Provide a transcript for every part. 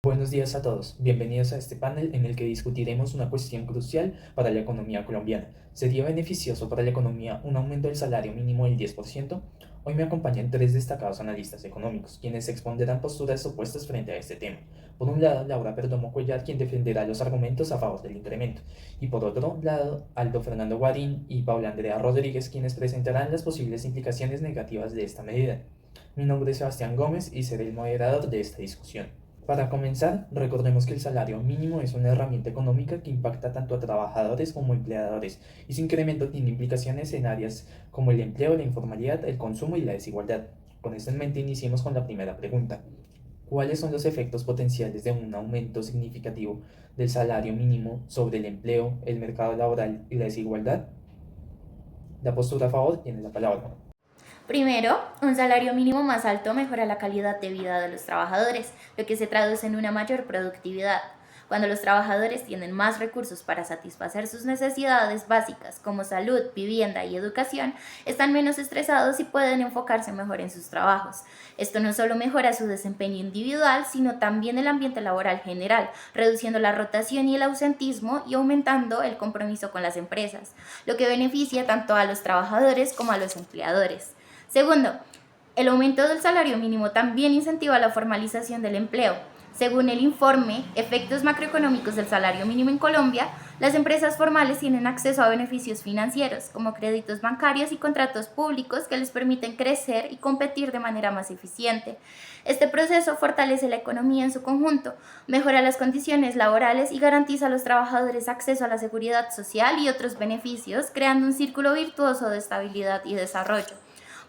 Buenos días a todos. Bienvenidos a este panel en el que discutiremos una cuestión crucial para la economía colombiana. ¿Sería beneficioso para la economía un aumento del salario mínimo del 10%? Hoy me acompañan tres destacados analistas económicos, quienes expondrán posturas opuestas frente a este tema. Por un lado, Laura Perdomo Cuellar, quien defenderá los argumentos a favor del incremento, y por otro lado, Aldo Fernando Guarín y Paula Andrea Rodríguez, quienes presentarán las posibles implicaciones negativas de esta medida. Mi nombre es Sebastián Gómez y seré el moderador de esta discusión. Para comenzar, recordemos que el salario mínimo es una herramienta económica que impacta tanto a trabajadores como a empleadores, y su incremento tiene implicaciones en áreas como el empleo, la informalidad, el consumo y la desigualdad. Con esto en mente, iniciemos con la primera pregunta. ¿Cuáles son los efectos potenciales de un aumento significativo del salario mínimo sobre el empleo, el mercado laboral y la desigualdad? La postura a favor tiene la palabra. Primero, un salario mínimo más alto mejora la calidad de vida de los trabajadores, lo que se traduce en una mayor productividad. Cuando los trabajadores tienen más recursos para satisfacer sus necesidades básicas como salud, vivienda y educación, están menos estresados y pueden enfocarse mejor en sus trabajos. Esto no solo mejora su desempeño individual, sino también el ambiente laboral general, reduciendo la rotación y el ausentismo y aumentando el compromiso con las empresas, lo que beneficia tanto a los trabajadores como a los empleadores. Segundo, el aumento del salario mínimo también incentiva la formalización del empleo. Según el informe Efectos macroeconómicos del salario mínimo en Colombia, las empresas formales tienen acceso a beneficios financieros, como créditos bancarios y contratos públicos que les permiten crecer y competir de manera más eficiente. Este proceso fortalece la economía en su conjunto, mejora las condiciones laborales y garantiza a los trabajadores acceso a la seguridad social y otros beneficios, creando un círculo virtuoso de estabilidad y desarrollo.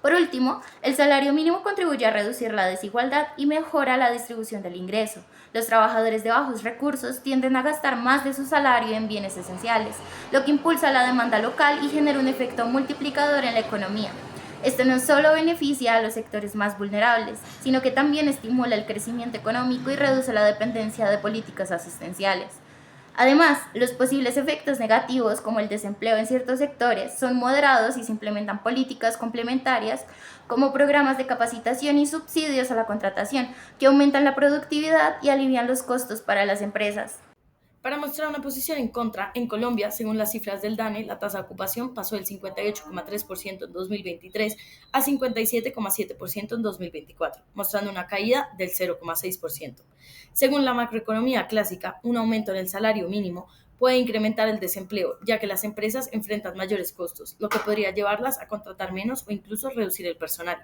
Por último, el salario mínimo contribuye a reducir la desigualdad y mejora la distribución del ingreso. Los trabajadores de bajos recursos tienden a gastar más de su salario en bienes esenciales, lo que impulsa la demanda local y genera un efecto multiplicador en la economía. Esto no solo beneficia a los sectores más vulnerables, sino que también estimula el crecimiento económico y reduce la dependencia de políticas asistenciales. Además, los posibles efectos negativos, como el desempleo en ciertos sectores, son moderados y se implementan políticas complementarias como programas de capacitación y subsidios a la contratación, que aumentan la productividad y alivian los costos para las empresas. Para mostrar una posición en contra, en Colombia, según las cifras del DANE, la tasa de ocupación pasó del 58,3% en 2023 a 57,7% en 2024, mostrando una caída del 0,6%. Según la macroeconomía clásica, un aumento en el salario mínimo puede incrementar el desempleo, ya que las empresas enfrentan mayores costos, lo que podría llevarlas a contratar menos o incluso reducir el personal.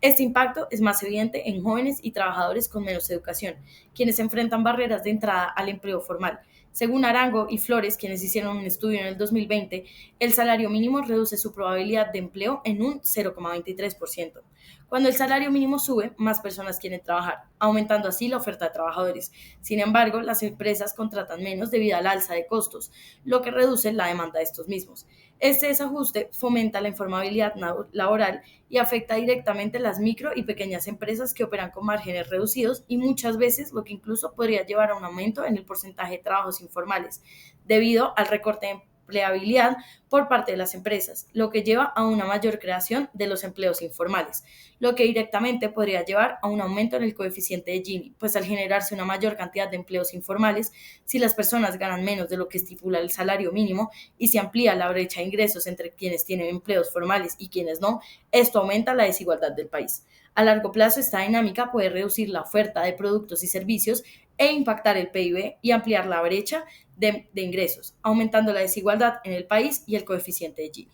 Este impacto es más evidente en jóvenes y trabajadores con menos educación, quienes enfrentan barreras de entrada al empleo formal. Según Arango y Flores, quienes hicieron un estudio en el 2020, el salario mínimo reduce su probabilidad de empleo en un 0,23%. Cuando el salario mínimo sube, más personas quieren trabajar, aumentando así la oferta de trabajadores. Sin embargo, las empresas contratan menos debido al alza de costos, lo que reduce la demanda de estos mismos. Este desajuste fomenta la informabilidad laboral y afecta directamente las micro y pequeñas empresas que operan con márgenes reducidos y muchas veces lo que incluso podría llevar a un aumento en el porcentaje de trabajos informales debido al recorte de empleabilidad por parte de las empresas, lo que lleva a una mayor creación de los empleos informales, lo que directamente podría llevar a un aumento en el coeficiente de Gini, pues al generarse una mayor cantidad de empleos informales, si las personas ganan menos de lo que estipula el salario mínimo y se amplía la brecha de ingresos entre quienes tienen empleos formales y quienes no, esto aumenta la desigualdad del país. A largo plazo, esta dinámica puede reducir la oferta de productos y servicios e impactar el PIB y ampliar la brecha de ingresos, aumentando la desigualdad en el país y el coeficiente de Gini.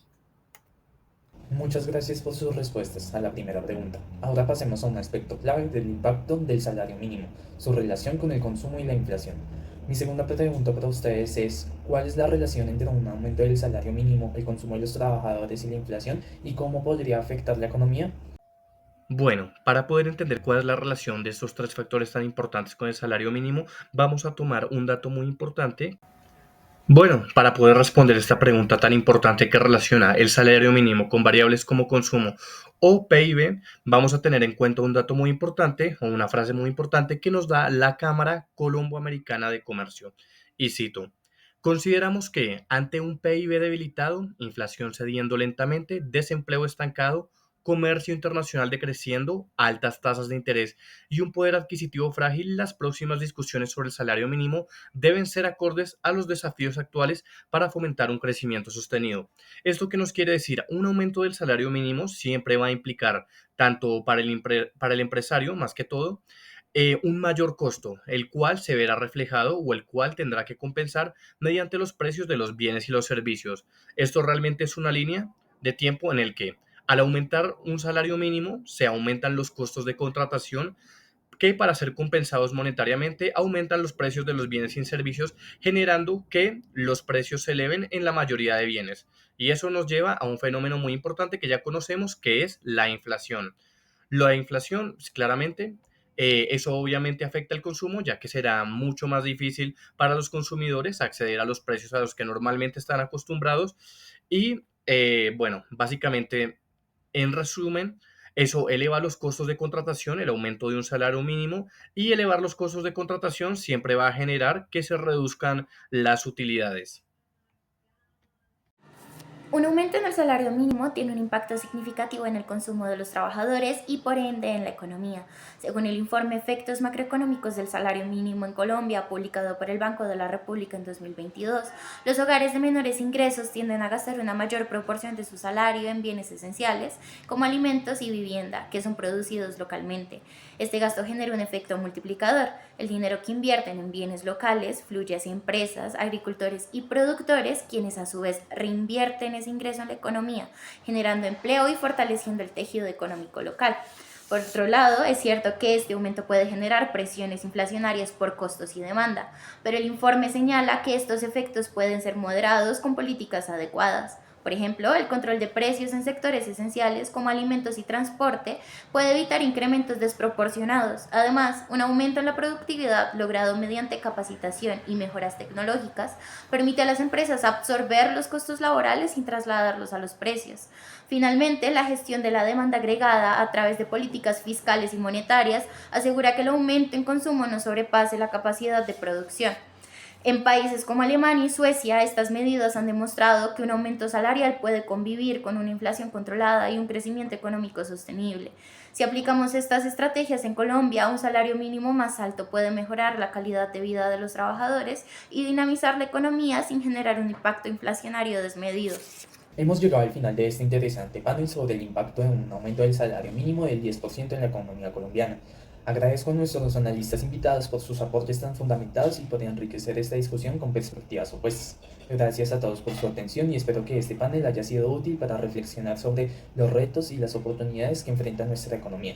Muchas gracias por sus respuestas a la primera pregunta. Ahora pasemos a un aspecto clave del impacto del salario mínimo, su relación con el consumo y la inflación. Mi segunda pregunta para ustedes es, ¿cuál es la relación entre un aumento del salario mínimo, el consumo de los trabajadores y la inflación, y cómo podría afectar la economía? Bueno, para poder entender cuál es la relación de estos tres factores tan importantes con el salario mínimo, vamos a tomar un dato muy importante. Bueno, para poder responder esta pregunta tan importante que relaciona el salario mínimo con variables como consumo o PIB, vamos a tener en cuenta un dato muy importante o una frase muy importante que nos da la Cámara Colomboamericana de Comercio. Y cito, consideramos que ante un PIB debilitado, inflación cediendo lentamente, desempleo estancado, comercio internacional decreciendo, altas tasas de interés y un poder adquisitivo frágil, las próximas discusiones sobre el salario mínimo deben ser acordes a los desafíos actuales para fomentar un crecimiento sostenido. ¿Esto qué nos quiere decir? Un aumento del salario mínimo siempre va a implicar, tanto para el empresario, más que todo, un mayor costo, el cual se verá reflejado o el cual tendrá que compensar mediante los precios de los bienes y los servicios. Esto realmente es una línea de tiempo en el que al aumentar un salario mínimo se aumentan los costos de contratación que para ser compensados monetariamente aumentan los precios de los bienes y servicios, generando que los precios se eleven en la mayoría de bienes. Y eso nos lleva a un fenómeno muy importante que ya conocemos, que es la inflación. La inflación, pues, claramente, eso obviamente afecta el consumo, ya que será mucho más difícil para los consumidores acceder a los precios a los que normalmente están acostumbrados. Y bueno, básicamente, en resumen, eso eleva los costos de contratación, el aumento de un salario mínimo, y elevar los costos de contratación siempre va a generar que se reduzcan las utilidades. Un aumento en el salario mínimo tiene un impacto significativo en el consumo de los trabajadores y por ende en la economía. Según el informe Efectos Macroeconómicos del Salario Mínimo en Colombia, publicado por el Banco de la República en 2022, los hogares de menores ingresos tienden a gastar una mayor proporción de su salario en bienes esenciales, como alimentos y vivienda, que son producidos localmente. Este gasto genera un efecto multiplicador. El dinero que invierten en bienes locales fluye hacia empresas, agricultores y productores, quienes a su vez reinvierten ese ingreso en la economía, generando empleo y fortaleciendo el tejido económico local. Por otro lado, es cierto que este aumento puede generar presiones inflacionarias por costos y demanda, pero el informe señala que estos efectos pueden ser moderados con políticas adecuadas. Por ejemplo, el control de precios en sectores esenciales como alimentos y transporte puede evitar incrementos desproporcionados. Además, un aumento en la productividad logrado mediante capacitación y mejoras tecnológicas permite a las empresas absorber los costos laborales sin trasladarlos a los precios. Finalmente, la gestión de la demanda agregada a través de políticas fiscales y monetarias asegura que el aumento en consumo no sobrepase la capacidad de producción. En países como Alemania y Suecia, estas medidas han demostrado que un aumento salarial puede convivir con una inflación controlada y un crecimiento económico sostenible. Si aplicamos estas estrategias en Colombia, un salario mínimo más alto puede mejorar la calidad de vida de los trabajadores y dinamizar la economía sin generar un impacto inflacionario desmedido. Hemos llegado al final de este interesante panel sobre el impacto de un aumento del salario mínimo del 10% en la economía colombiana. Agradezco a nuestros analistas invitados por sus aportes tan fundamentados y por enriquecer esta discusión con perspectivas opuestas. Gracias a todos por su atención y espero que este panel haya sido útil para reflexionar sobre los retos y las oportunidades que enfrenta nuestra economía.